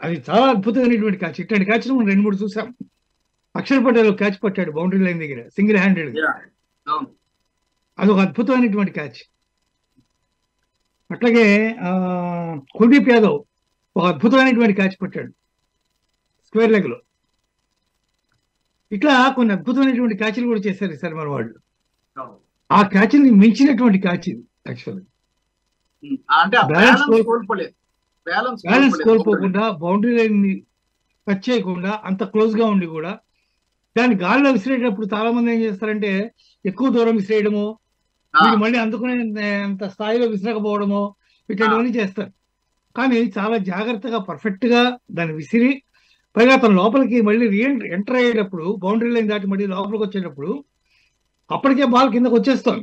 [SPEAKER 3] అది చాలా అద్భుతమైనటువంటి క్యాచ్. ఇట్లాంటి క్యాచ్ మనం 2-3 చూసాం. అక్షర్ పటేల్ క్యాచ్ పట్టాడు బౌండరీ లైన్ దగ్గర సింగిల్ హ్యాండెడ్. అది ఒక అద్భుతమైనటువంటి క్యాచ్. అట్లాగే కుల్దీప్ యాదవ్ ఒక అద్భుతమైనటువంటి క్యాచ్ పట్టాడు స్క్వేర్ లెగ్ లో. ఇట్లా కొన్ని అద్భుతమైనటువంటి క్యాచ్లు కూడా చేశారు ఈసారి మన వాళ్ళు. ఆ క్యాచ్ని మించినటువంటి క్యాచ్ ఇది యాక్చువల్లీ. బ్యాలెన్స్ కోల్పోకుండా బౌండరీ లైన్ ని టచ్ చేయకుండా అంత క్లోజ్ గా ఉండి కూడా దాన్ని గాలిలో విసిరేటప్పుడు చాలా మంది ఏం చేస్తారంటే ఎక్కువ దూరం విసిరేయడము, మళ్ళీ అందుకునే అంత స్థాయిలో విసిరకపోవడము, ఇట్లాంటివన్నీ చేస్తారు. కానీ చాలా జాగ్రత్తగా పర్ఫెక్ట్ గా దాన్ని విసిరి, పైగా అతను లోపలికి మళ్ళీ ఎంటర్ అయ్యేటప్పుడు బౌండరీ లైన్ దాటి మళ్ళీ లోపలికి వచ్చేటప్పుడు అప్పటికే బాల్ కిందకు వచ్చేస్తాం.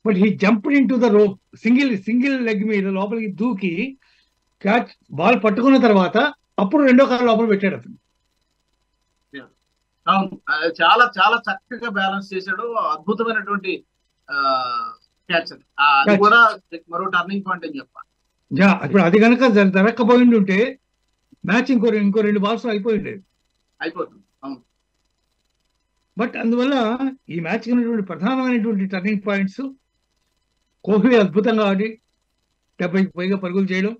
[SPEAKER 3] But he jumped in to the rope, single leg మీద లోపలికి దూకి క్యాచ్ బాల్ పట్టుకున్న తర్వాత అప్పుడు రెండో కాలు లోపల పెట్టాడు అతను.
[SPEAKER 2] చాలా చాలా చక్కగా బ్యాలెన్స్ చేశాడు. అద్భుతమైనటువంటి క్యాచ్. అది కూడా మరో టర్నింగ్ పాయింట్ అని చెప్పాలి.
[SPEAKER 3] ఇప్పుడు అది కనుక జరగకపోయింది ఉంటే మ్యాచ్ ఇంకో 2 బాల్స్ అయిపోతుంది. బట్ అందువల్ల ఈ మ్యాచ్ ఉన్నటువంటి ప్రధానమైనటువంటి టర్నింగ్ పాయింట్స్ కోహ్లీ అద్భుతంగా ఆడి 70కి పైగా పరుగులు చేయడం,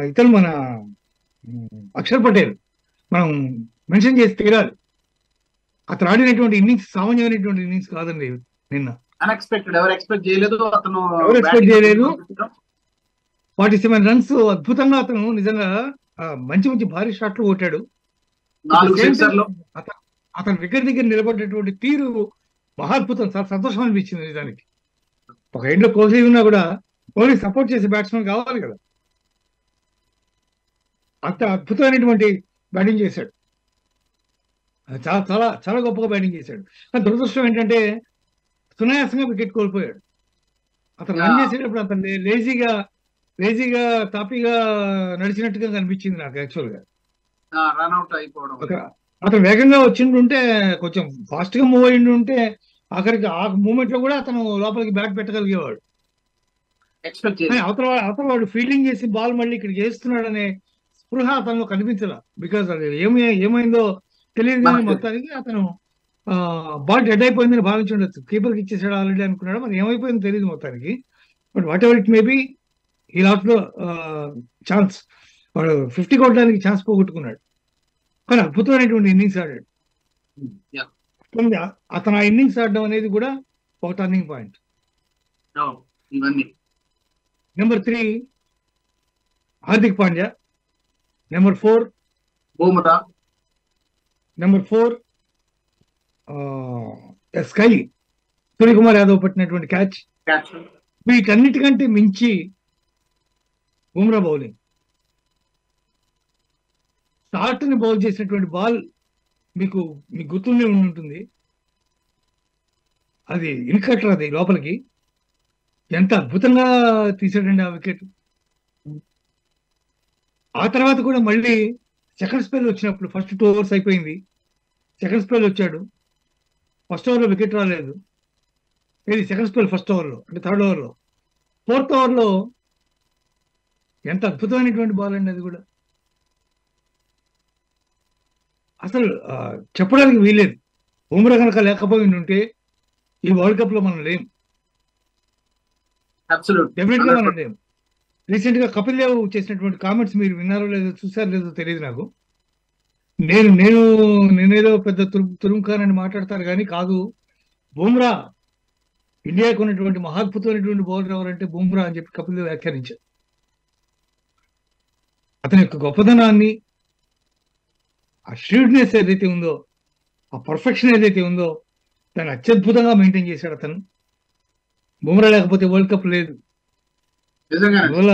[SPEAKER 3] ఇతను మన అక్షర్ పటేల్ మనం మెన్షన్ చేసి తీరాలి. అతను ఆడినటువంటి ఇన్నింగ్స్ సామాన్యమైనటువంటి ఇన్నింగ్స్ కాదండి. నిన్న
[SPEAKER 2] అన్ఎక్స్పెక్టెడ్, ఎవరు ఎక్స్పెక్ట్ చేయలేదు.
[SPEAKER 3] 47 రన్స్ అద్భుతంగా అతను నిజంగా మంచి భారీ షాట్లు కొట్టాడు. అతను వికెట్ దగ్గర నిలబడ్డటువంటి తీరు మహాద్భుతం. చాలా సంతోషం అనిపించింది నిజానికి. ఒక ఎండ్లో కోహ్లీ ఉన్నా కూడా కోహ్లీ సపోర్ట్ చేసే బ్యాట్స్మెన్ కావాలి కదా. అంత అద్భుతమైనటువంటి బ్యాటింగ్ చేశాడు. చాలా చాలా చాలా గొప్పగా బ్యాటింగ్ చేశాడు. కానీ దురదృష్టం ఏంటంటే సునాయాసంగా వికెట్ కోల్పోయాడు. అతను రన్ చేసేటప్పుడు అతను లేజీగా తాపీగా నడిచినట్టుగా కనిపించింది నాకు యాక్చువల్గా.
[SPEAKER 2] రన్అట్ అయిపోవడం.
[SPEAKER 3] అతను వేగంగా వచ్చిండుంటే, కొంచెం ఫాస్ట్ గా మూవ్ అయ్యిండు ఉంటే ఆఖరికి ఆ మూమెంట్ లో కూడా అతను లోపలికి బ్యాట్ పెట్టగలిగేవాడు. అవతల వాడు ఫీల్డింగ్ చేసి బాల్ మళ్ళీ ఇక్కడికి వేస్తున్నాడనే స్పృహ అతనిలో కనిపించలా. బికాస్ అది ఏమైందో తెలియదు. కానీ మొత్తానికి అతను బాల్ డెడ్ అయిపోయిందని భావించి ఉండొచ్చు. కీపర్కి ఇచ్చేసాడు ఆల్రెడీ అనుకున్నాడు. మరి ఏమైపోయిందో తెలియదు మొత్తానికి. But what ever it maybe ఈ లాట్ లో ఛాన్స్. వాడు 50 కొట్టడానికి ఛాన్స్ పోగొట్టుకున్నాడు, కానీ అద్భుతమైనటువంటి ఇన్నింగ్స్ ఆడాడు. అతను ఆ ఇన్నింగ్స్ ఆడడం అనేది కూడా ఒక టర్నింగ్ పాయింట్.
[SPEAKER 2] ఇవన్నీ
[SPEAKER 3] number 3 Hardik Pandya, number 4
[SPEAKER 2] Bumrah,
[SPEAKER 3] number 4 sky Suryakumar Yadav పట్టినటువంటి క్యాచ్. వీటన్నిటికంటే మించి బుమ్రా బౌలింగ్, స్టార్ట్ ని బౌల్ చేసినటువంటి బాల్ మీకు గుర్తుండే ఉంటుంది, అది ఇన్కట్టర్, అది లోపలికి ఎంత అద్భుతంగా తీసాడండి ఆ వికెట్. ఆ తర్వాత కూడా మళ్ళీ సెకండ్ స్పెల్ వచ్చినప్పుడు, ఫస్ట్ 2 overs అయిపోయింది, సెకండ్ స్పెల్ వచ్చాడు, ఫస్ట్ ఓవర్లో వికెట్ రాలేదు, ఇది సెకండ్ స్పెల్ ఫస్ట్ ఓవర్లో, అంటే థర్డ్ ఓవర్లో, ఫోర్త్ ఓవర్లో ఎంత అద్భుతమైనటువంటి బాల్ అండి అది కూడా. అసలు చెప్పడానికి వీలేదు. బుమ్రా కనుక లేకపోయి ఉంటే ఈ వరల్డ్ కప్ లో మనం లేం, డెఫినెట్ గా మనం లేం. రీసెంట్ గా కపిల్ దేవ్ చేసినటువంటి కామెంట్స్ మీరు విన్నారో లేదో చూసారో లేదో తెలియదు నాకు. నేనేదో పెద్ద తురుంకానని మాట్లాడతారు కానీ కాదు. బుమ్రా ఇండియాకు ఉన్నటువంటి మహాద్భుతమైనటువంటి బౌలర్ ఎవరంటే బుమ్రా అని చెప్పి కపిల్ దేవ్ వ్యాఖ్యానించారు. అతని యొక్క గొప్పతనాన్ని, ఆ ష్రూడ్నెస్ ఏదైతే ఉందో, ఆ పర్ఫెక్షన్ ఏదైతే ఉందో, దాన్ని అత్యద్భుతంగా మెయింటైన్ చేశాడు అతను. బుమ్రా లేకపోతే వరల్డ్ కప్ లేదు. అందువల్ల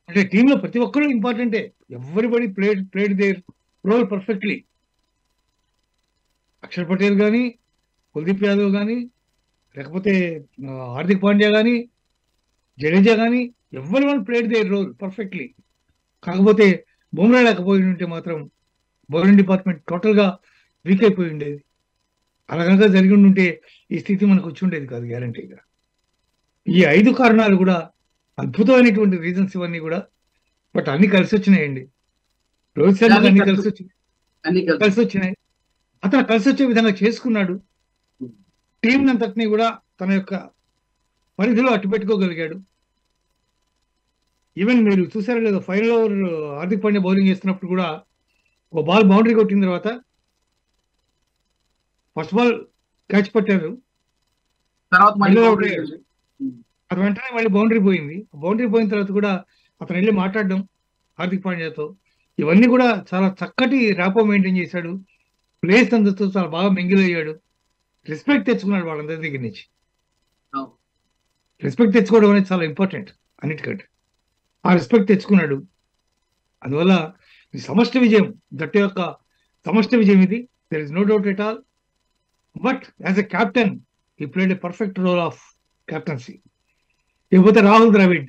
[SPEAKER 3] అంటే టీంలో ప్రతి ఒక్కరూ ఇంపార్టెంటే. Everybody played their role perfectly. Akshar Patel కానీ, కుల్దీప్ యాదవ్ కానీ, లేకపోతే హార్దిక్ పాండ్యా కానీ, జడేజా కానీ, everyone played their role perfectly. కాకపోతే బుమ్రా లేకపోయి ఉంటే మాత్రం బౌలింగ్ డిపార్ట్మెంట్ టోటల్ గా వీక్ అయిపోయి ఉండేది. అలా కనుక జరిగి ఉంటే ఈ స్థితి మనకు వచ్చి ఉండేది కాదు గ్యారంటీగా. ఈ 5 కారణాలు కూడా అద్భుతమైనటువంటి రీజన్స్ ఇవన్నీ కూడా. బట్ అన్ని కలిసి వచ్చినాయండి. రోహిత్ శర్మ అన్ని కలిసి వచ్చినాయి. అతను కలిసి వచ్చే విధంగా చేసుకున్నాడు. టీం అంతటినీ కూడా తన యొక్క పరిధిలో అట్టు పెట్టుకోగలిగాడు. ఈవెన్ మీరు చూసారో లేదో, final over Hardik Pandya bowling చేస్తున్నప్పుడు కూడా ఒక బాల్ బౌండరీ కొట్టిన తర్వాత ఫస్ట్ బాల్ క్యాచ్ పట్టారు, అది వెంటనే మళ్ళీ బౌండరీ పోయింది. బౌండరీ పోయిన తర్వాత కూడా అతను వెళ్ళి మాట్లాడడం హార్దిక్ పాండ్యాతో, ఇవన్నీ కూడా చాలా చక్కటి ర్యాపో మెయింటైన్ చేశాడు. ప్లేస్ అందరితో చాలా బాగా మింగిల్ అయ్యాడు. రెస్పెక్ట్ తెచ్చుకున్నాడు వాళ్ళందరి దగ్గర నుంచి. రెస్పెక్ట్ తెచ్చుకోవడం అనేది చాలా ఇంపార్టెంట్ అన్నిటికంటే. ఆ రెస్పెక్ట్ తెచ్చుకున్నాడు. అందువల్ల ఈ సమష్టి విజయం, జట్టు యొక్క సమష్టి విజయం ఇది. There is no doubt at all. But as a captain he played a perfect role of captaincy. ఇకపోతే రాహుల్ ద్రవిడ్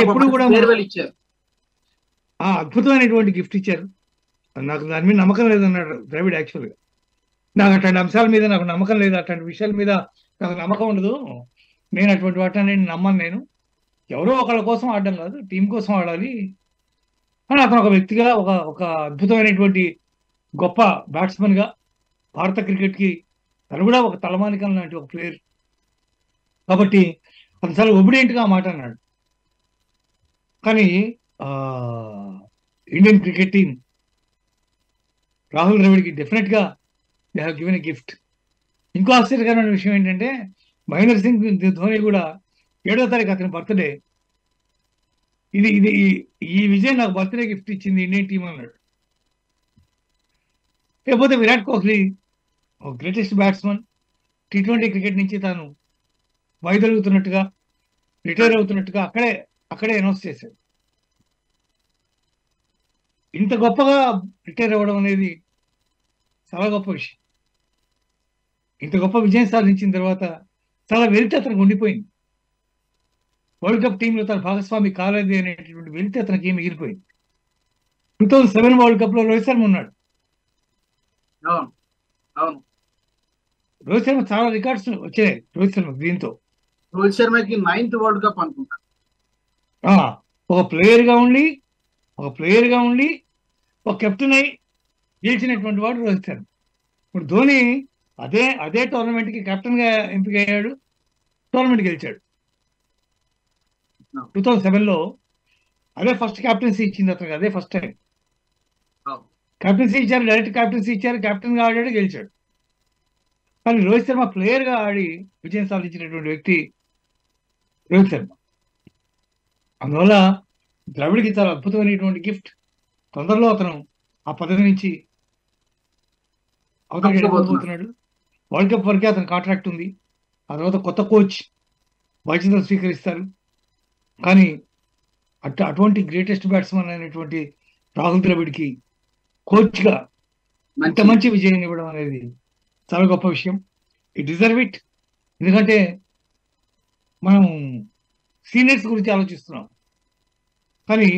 [SPEAKER 3] ఎప్పుడు కూడా అద్భుతమైనటువంటి గిఫ్ట్ ఇచ్చారు. నాకు దాని మీద నమ్మకం లేదన్నాడు ద్రవిడ్. యాక్చువల్గా నాకు అట్లాంటి అంశాల మీద నాకు నమ్మకం లేదు, అట్లాంటి విషయాల మీద నాకు నమ్మకం ఉండదు. నేను అటువంటి వాటిని నమ్మను. నేను ఎవరో ఒకళ్ళ కోసం ఆడడం కాదు, టీం కోసం ఆడాలి అని అతను ఒక వ్యక్తిగా, ఒక అద్భుతమైనటువంటి గొప్ప బ్యాట్స్మెన్ గా భారత క్రికెట్ కి తను కూడా ఒక తలమానికం లాంటి ఒక ప్లేయర్ కాబట్టి అతను చాలా ఒబిడియంట్ గా మాట అన్నాడు. కానీ ఇండియన్ క్రికెట్ టీం రాహుల్ ద్రవిడ్కి డెఫినెట్ గా they have given a gift. ఇంకో ఆశ్చర్యకరమైన విషయం ఏంటంటే మహేంద్ర సింగ్ ధోని కూడా 7వ తారీఖు అతని బర్త్డే. ఇది ఈ విజయం నాకు బర్త్డే గిఫ్ట్ ఇచ్చింది ఇండియన్ టీం అన్నాడు. లేకపోతే Virat Kohli greatest batsman, T20 cricket నుంచి తాను వైదొలుగుతున్నట్టుగా, రిటైర్ అవుతున్నట్టుగా అక్కడే అనౌన్స్ చేశాడు. ఇంత గొప్పగా రిటైర్ అవ్వడం అనేది చాలా గొప్ప విషయం. ఇంత గొప్ప విజయం సాధించిన తర్వాత చాలా వెలితి అతనికి ఉండిపోయింది. వరల్డ్ కప్ టీంలో తన భాగస్వామి కాలేదు అనేటటువంటి వెలితి అతనికి మిగిలిపోయింది. 2007 వరల్డ్ కప్ లో రోహిత్ శర్మ ఉన్నాడు. రోహిత్ శర్మ చాలా రికార్డ్స్ వచ్చాయి రోహిత్ శర్మ దీంతో.
[SPEAKER 2] రోహిత్ శర్మకి 9th వరల్డ్ కప్ అనుకుంటా.
[SPEAKER 3] ఒక ప్లేయర్ గా ఉండి ఒక కెప్టెన్ అయి గెలిచినటువంటి వాడు రోహిత్ శర్మ. ఇప్పుడు ధోని అదే టోర్నమెంట్ కి కెప్టెన్ గా ఎంపిక అయ్యాడు, టోర్నమెంట్ గెలిచాడు. 2007లో అదే ఫస్ట్ క్యాప్టెన్సీ ఇచ్చింది అతనికి, అదే ఫస్ట్ టైం
[SPEAKER 2] అవును.
[SPEAKER 3] క్యాప్టెన్సీ ఇచ్చారు, డైరెక్ట్ క్యాప్టెన్సీ ఇచ్చారు, కెప్టెన్ గా ఆడాడు, గెలిచాడు. కానీ రోహిత్ శర్మ ప్లేయర్ గా ఆడి విజయం సాధించినటువంటి వ్యక్తి రోహిత్ శర్మ. అందువల్ల ద్రవిడికి చాలా అద్భుతమైనటువంటి గిఫ్ట్. తొందరలో అతను ఆ పదవి నుంచి అవతలకి వెళ్ళిపోతున్నాడు. వరల్డ్ కప్ వరకే అతని కాంట్రాక్ట్ ఉంది. ఆ తర్వాత కొత్త కోచ్ బాధ్యతలు స్వీకరిస్తారు. కానీ అటువంటి గ్రేటెస్ట్ బ్యాట్స్మన్ అయినటువంటి రాహుల్ ద్రవిడ్కి కోచ్గా ఇంత మంచి విజయం ఇవ్వడం అనేది చాలా గొప్ప విషయం. ఈ డిజర్వ్ ఇట్. ఎందుకంటే మనం సీనియర్స్ గురించి ఆలోచిస్తున్నాం, కానీ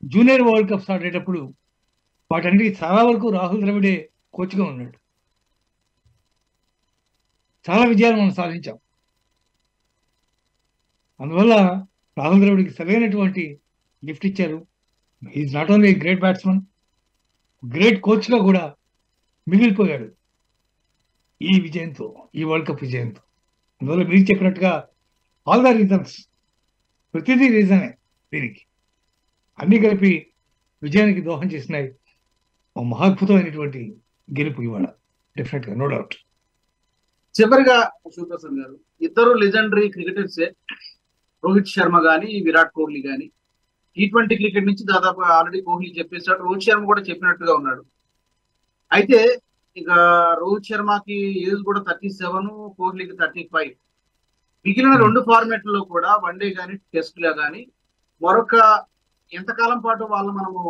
[SPEAKER 3] జూనియర్ వరల్డ్ కప్స్ ఆడేటప్పుడు వాటన్నిటికీ చాలా వరకు రాహుల్ ద్రవిడే కోచ్గా ఉన్నాడు. చాలా విజయాలు మనం సాధించాం. అందువల్ల రాహుల్ ద్రవిడ్కి సరైనటువంటి గిఫ్ట్ ఇచ్చారు. Is not only great batsman, great కోచ్గా కూడా మిగిలిపోయాడు ఈ విజయంతో, ఈ వరల్డ్ కప్ విజయంతో. అందువల్ల మీరు చెప్పినట్టుగా ఆల్ ద రీజన్స్, ప్రతిదీ రీజనే దీనికి, అన్ని కలిపి విజయానికి దోహం చేసినాయి. ఒక మహాద్భుతమైనటువంటి గెలుపు ఇవాళ, డెఫినెట్ గా, నో డౌట్.
[SPEAKER 2] చివరిగా శివప్రసాద్ గారు, ఇద్దరు లెజెండరీ క్రికెటర్సే, రోహిత్ శర్మ గాని విరాట్ కోహ్లీ గాని. T20 క్రికెట్ నుంచి దాదాపు ఆల్రెడీ కోహ్లీ చెప్పేశాడు, రోహిత్ శర్మ కూడా చెప్పినట్టుగా ఉన్నాడు. అయితే ఇక రోహిత్ శర్మకి ఏజ్ కూడా 37, కోహ్లీకి 35. మిగిలిన రెండు ఫార్మాట్లలో కూడా వన్డే కానీ టెస్ట్గా కానీ మరొక ఎంతకాలం పాటు వాళ్ళు మనము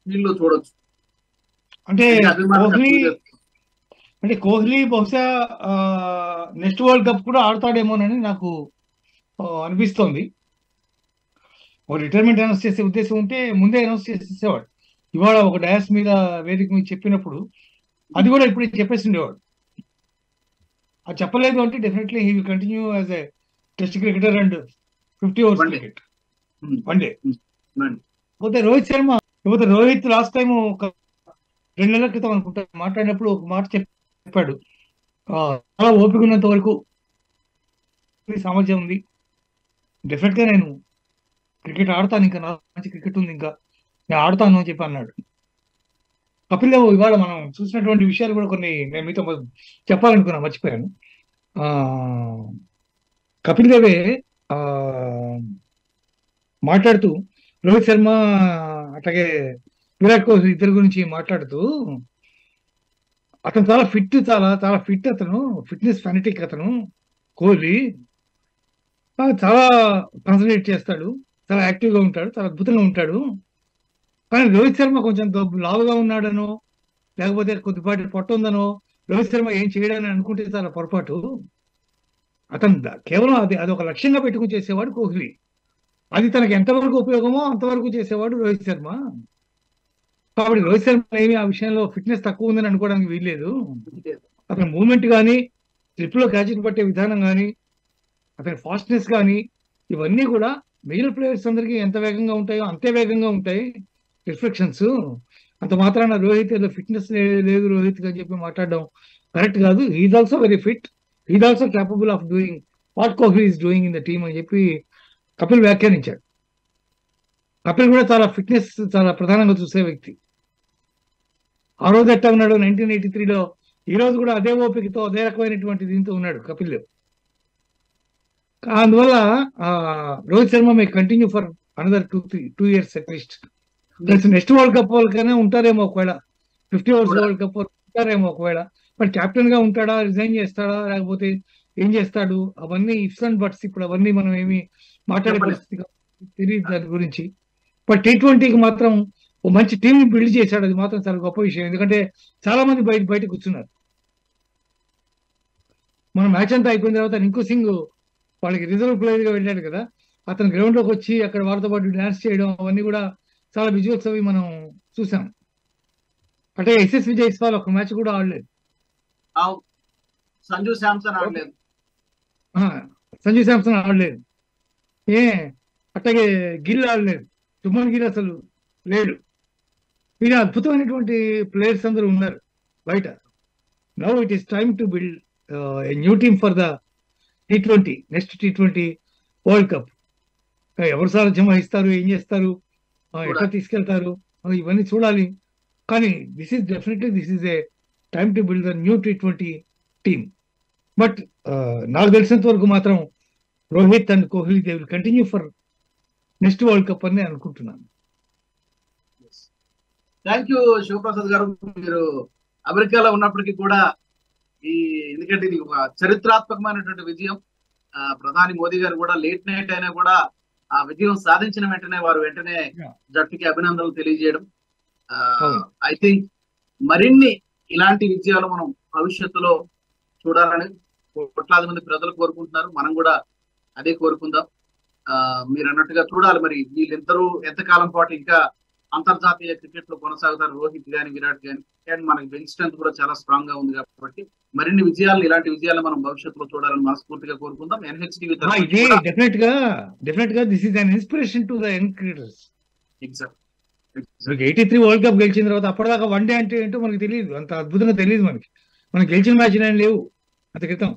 [SPEAKER 2] ఫీల్డ్ లో చూడొచ్చు?
[SPEAKER 3] అంటే కోహ్లీ బహుశా నెక్స్ట్ వరల్డ్ కప్ కూడా ఆడతాడేమోనని నాకు అనిపిస్తోంది. ఒక రిటైర్మెంట్ అనౌన్స్ చేసే ఉద్దేశం ఉంటే ముందే అనౌన్స్ చేసేసేవాడు. ఇవాళ ఒక డయాస్ మీద వేదిక మీద చెప్పినప్పుడు అది కూడా ఇప్పుడు చెప్పేసి ఉండేవాడు. అది చెప్పలేదు అంటే definitely he will continue as a test cricketer and 50 overs cricket one day. పోతే రోహిత్ శర్మ, లేకపోతే రోహిత్ లాస్ట్ టైం ఒక 2 నెలల క్రితం అనుకుంటా మాట్లాడినప్పుడు ఒక మాట చెప్పాడు, చాలా ఓపిక ఉన్నంత వరకు సామర్థ్యం ఉంది, డెఫినెట్ గా నేను క్రికెట్ ఆడతాను, ఇంకా నా మంచి క్రికెట్ ఉంది, ఇంకా నేను ఆడతాను అని చెప్పి అన్నాడు. కపిల్ దేవ్ ఇవాళ మనం చూసినటువంటి విషయాలు కూడా కొన్ని నేను మీతో చెప్పాలనుకున్నా, మర్చిపోయాను. కపిల్ దేవే మాట్లాడుతూ రోహిత్ శర్మ అట్లాగే విరాట్ కోహ్లీ ఇద్దరి గురించి మాట్లాడుతూ, అతను చాలా ఫిట్, చాలా ఫిట్, అతను ఫిట్నెస్ ఫెనటిక్, అతను కోహ్లీ చాలా కాన్సన్ట్రేట్ చేస్తాడు, చాలా యాక్టివ్గా ఉంటాడు, చాలా అద్భుతంగా ఉంటాడు. కానీ రోహిత్ శర్మ కొంచెం లావుగా ఉన్నాడనో లేకపోతే కొద్దిపాటి పొట్ట ఉందనో రోహిత్ శర్మ ఏం చేయడాని అనుకుంటే చాలా పొరపాటు. అతను కేవలం అది ఒక లక్ష్యంగా పెట్టుకుని చేసేవాడు కోహ్లీ. అది తనకి ఎంతవరకు ఉపయోగమో అంతవరకు చేసేవాడు రోహిత్ శర్మ. కాబట్టి రోహిత్ శర్మ ఏమి ఆ విషయంలో ఫిట్నెస్ తక్కువ ఉందని అనుకోవడానికి వీల్లేదు. అతని మూవ్మెంట్ కానీ, ట్రిప్లో క్యాచ్ని పట్టే విధానం కానీ, అతని ఫాస్ట్నెస్ కానీ, ఇవన్నీ కూడా మిగిలిన ప్లేయర్స్ అందరికీ ఎంత వేగంగా ఉంటాయో అంతే వేగంగా ఉంటాయి రిఫ్లెక్షన్స్. అంత మాత్రాన రోహిత్ ఏదో ఫిట్నెస్ లేదు రోహిత్ అని చెప్పి మాట్లాడడం కరెక్ట్ కాదు. Is also very fit, is also capable of doing what Kohli is doing in the team అని చెప్పి కపిల్ వ్యాఖ్యానించాడు. కపిల్ కూడా చాలా ఫిట్నెస్ చాలా ప్రధానంగా చూసే వ్యక్తి. ఆ రోజు ఎట్టా ఉన్నాడు 1983లో, ఈ రోజు కూడా అదే ఓపికతో అదే రకమైనటువంటి దీంతో ఉన్నాడు కపిల్ దేవ్. అందువల్ల రోహిత్ శర్మ మే continue for another 2 years at least. Next world cup వాళ్ళకైనా ఉంటారేమో, ఒకవేళ 50 overs వరల్డ్ కప్ ఉంటారేమో ఒకవేళ. మరి కెప్టెన్ గా ఉంటాడా, రిజైన్ చేస్తాడా, లేకపోతే ఏం చేస్తాడు, అవన్నీ ఇఫ్స్ అండ్ బట్స్. ఇప్పుడు అవన్నీ మనం ఏమి మాట్లాడే పరిస్థితి తెలియదు దాని గురించి. బట్ T20కి మాత్రం ఓ మంచి టీం బిల్డ్ చేశాడు, అది మాత్రం చాలా గొప్ప విషయం. ఎందుకంటే చాలా మంది బయట కూర్చున్నారు. మన మ్యాచ్ అంతా అయిపోయిన తర్వాత రింకు సింగ్ వాళ్ళకి రిజర్వ్ ప్లేయర్ గా వెళ్ళాడు కదా, అతను గ్రౌండ్ లోకి వచ్చి అక్కడ వాళ్ళతో పాటు డాన్స్ చేయడం, అవన్నీ కూడా చాలా విజువల్స్ అవి మనం చూసాం. అంటే యశస్వి జైస్వాల్ ఒక మ్యాచ్ కూడా ఆడలేదు,
[SPEAKER 2] సంజు శాంసన్ ఆడలేదు,
[SPEAKER 3] అట్లాగే గిల్ ఆడలేదు, శుభ్మన్ గిల్ అసలు లేడు. వీళ్ళు అద్భుతమైనటువంటి ప్లేయర్స్ అందరూ ఉన్నారు బయట. Now it is time to build a new team for the T20, next T20 world cup. ఎవరు సారథ్యం వహిస్తారు, ఏం చేస్తారు, ఎట్లా తీసుకెళ్తారు ఇవన్నీ చూడాలి. కానీ this is a time to build the new T20 team. But నాకు తెలిసినంత వరకు మాత్రం Rohit and Kohli they will continue for next world cup అని అనుకుంటున్నాను.
[SPEAKER 2] థ్యాంక్ యూ శివప్రసాద్ గారు. మీరు అమెరికాలో ఉన్నప్పటికీ కూడా ఎందుకంటే ఇది ఒక చరిత్రాత్మకమైనటువంటి విజయం. ప్రధాని మోదీ గారు కూడా లేట్ నైట్ అయినా కూడా ఆ విజయం సాధించిన వెంటనే వారు వెంటనే జట్టుకి అభినందనలు తెలియజేయడం. ఐ థింక్ మరిన్ని ఇలాంటి విజయాలు మనం భవిష్యత్తులో చూడాలని కోట్లాది మంది ప్రజలు కోరుకుంటున్నారు. మనం కూడా అదే కోరుకుందాం. మీరు అన్నట్టుగా చూడాలి మరి వీళ్ళిద్దరూ ఎంతకాలం పాటు ఇంకా అంతర్జాతీయ క్రికెట్ లో కొనసాగుతారు. రోహిత్ గాని విరాట్ గాని. అండ్ మనకి బెంచ్ స్ట్రెంత్ కూడా చాలా స్ట్రాంగ్ గా ఉంది కాబట్టి మరిన్ని విజయాలు ఇలాంటి విజయాలు మనం భవిష్యత్తులో చూడాలని మనస్ఫూర్తిగా కోరుకుందాం. NHTV
[SPEAKER 3] డెఫినెట్ గా this is an inspiration to the young cricketers.
[SPEAKER 2] Exact
[SPEAKER 3] 83 world cup గెలిచిన తర్వాత అప్పటిదాకా వన్ డే అంటే ఏంటో మనకు తెలియదు, అంత అద్భుతంగా తెలియదు మనకి గెలిచిన మ్యాచ్ ఏం లేవు. అంత క్రితం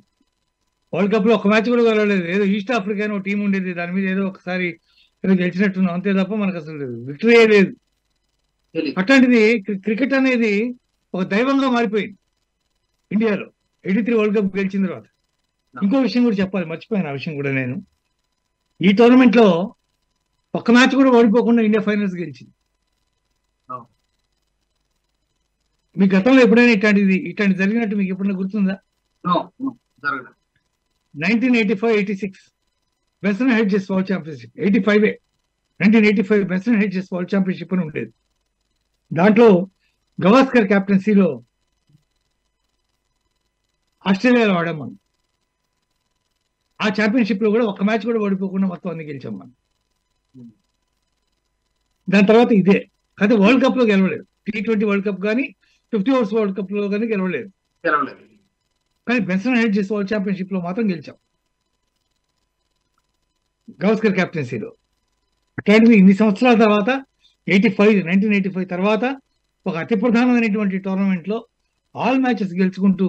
[SPEAKER 3] వరల్డ్ కప్ లో ఒక మ్యాచ్ కూడా గెలవలేదు. ఏదో ఈస్ట్ ఆఫ్రికా అని ఒక టీం ఉండేది, దాని మీద ఏదో ఒకసారి ఏదో గెలిచినట్టున్నాం అంతే తప్ప మనకు అసలు లేదు, విక్టరీ లేదు. అట్లాంటిది క్రికెట్ అనేది ఒక దైవంగా మారిపోయింది ఇండియాలో 83 వరల్డ్ కప్ గెలిచిన తర్వాత. ఇంకో విషయం కూడా చెప్పాలి, మర్చిపోయాను ఆ విషయం కూడా. నేను ఈ టోర్నమెంట్ లో ఒక్క మ్యాచ్ కూడా ఓడిపోకుండా ఇండియా ఫైనల్స్ గెలిచింది. మీ గతంలో ఎప్పుడైనా ఇట్లాంటి జరిగినట్టు మీకు ఎప్పుడైనా గుర్తుందా? 1985-86 western hedges world championship. 1985 western hedges world championship అని ఉండేది. దాంట్లో గవాస్కర్ కెప్టెన్సీలో ఆస్ట్రేలియాలో ఆడాం మనం. ఆ ఛాంపియన్షిప్ లో కూడా ఒక్క మ్యాచ్ కూడా ఓడిపోకుండా మొత్తం అన్ని గెలిచాం మనం. దాని తర్వాత ఇదే అయితే వరల్డ్ కప్ లో గెలవలేదు. T20 వరల్డ్ కప్ కానీ 50 ఓవర్స్ వరల్డ్ కప్ లో కానీ గెలవలేదు. కానీ వెస్టర్న్ హెడ్జెస్ వరల్డ్ ఛాంపియన్షిప్ లో మాత్రం గెలిచాం గవాస్కర్ కెప్టెన్సీలో. అట్లాంటిది ఇన్ని సంవత్సరాల తర్వాత 1985 తర్వాత ఒక అతి ప్రధానమైనటువంటి టోర్నమెంట్ లో ఆల్ మ్యాచెస్ గెలుచుకుంటూ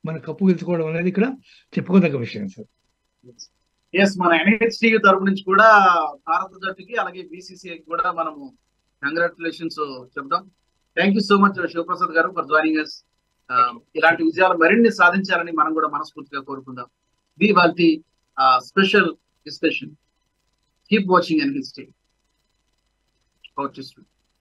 [SPEAKER 3] మన కప్పు గెలుచుకోవడం అనేది ఇక్కడ చెప్పుకోదగ్గ విషయం సార్.
[SPEAKER 2] మన NHTV తరపు నుంచి కూడా భారత జట్టుకి అలాగే BCCI కూడా మనము కంగ్రాచులేషన్స్ చెప్దాం. Thank you so much Sivaprasad గారు ఫర్ జాయినింగ్ us. ఇలాంటి విజయాలు మరిన్ని సాధించాలని మనం కూడా మనస్ఫూర్తిగా కోరుకుందాం. ది వాల్టి special discussion. Keep watching NHTV.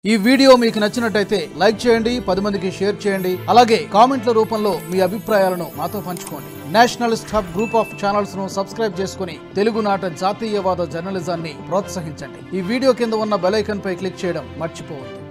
[SPEAKER 4] ఈ వీడియో మీకు నచ్చినట్టయితే లైక్ చేయండి, 10 మందికి షేర్ చేయండి. అలాగే కామెంట్ల రూపంలో మీ అభిప్రాయాలను మాతో పంచుకోండి. Nationalist hub group of channels ను సబ్స్క్రైబ్ చేసుకుని తెలుగునాట జాతీయవాద జర్నలిజాన్ని ప్రోత్సహించండి. ఈ వీడియో కింద ఉన్న బెల్ ఐకాన్ పై క్లిక్ చేయడం మర్చిపోవద్దు.